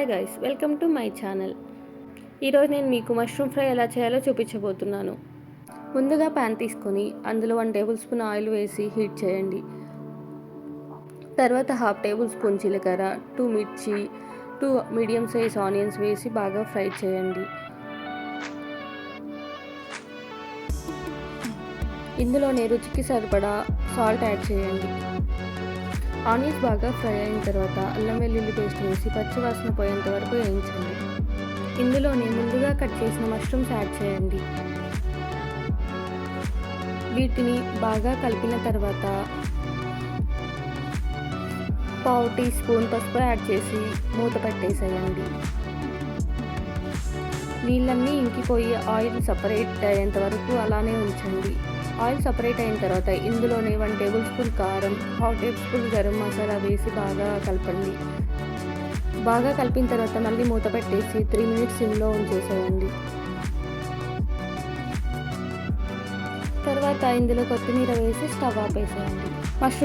Hi guys, welcome to my channel. ఈరోజు నేను మీకు మష్రూమ్ ఫ్రై ఎలా చేయాలో చూపించబోతున్నాను. ముందుగా ప్యాన్ తీసుకొని అందులో 1 టేబుల్ స్పూన్ ఆయిల్ వేసి హీట్ చేయండి. తర్వాత 1/2 టేబుల్ స్పూన్ జీలకర్ర, 2 మిర్చి, 2 మీడియం సైజ్ ఆనియన్స్ వేసి బాగా ఫ్రై చేయండి. ఇందులోనే రుచికి సరిపడా సాల్ట్ యాడ్ చేయండి. ఆనియన్స్ బాగా ఫ్రై అయిన తర్వాత అల్లం వెల్లుల్లి పేస్ట్ వేసి పచ్చివాసన పోయేంత వరకు వేయించండి. ఇందులోనే ముందుగా కట్ చేసిన మష్రూమ్స్ యాడ్ చేయండి. వీటిని బాగా కలిపిన తర్వాత 1/2 టీ స్పూన్ పసుపు యాడ్ చేసి మూత పెట్టేసేయండి. నీళ్ళన్నీ ఇంకిపోయి ఆయిల్ సపరేట్ అయ్యేంత వరకు అలానే ఉంచండి. ఆయిల్ సపరేట్ అయిన తర్వాత ఇందులోనే 1 టేబుల్ స్పూన్ కారం, 1/2 టేబుల్ స్పూన్ గరం మసాలా వేసి బాగా కలపండి. బాగా కలిపిన తర్వాత మళ్ళీ మూత పెట్టేసి 3 మినిట్స్ సిమ్లో ఉంచేసేయండి. తర్వాత ఇందులో కొత్తిమీర వేసి స్టవ్ ఆపేసేయండి. మష్రూమ్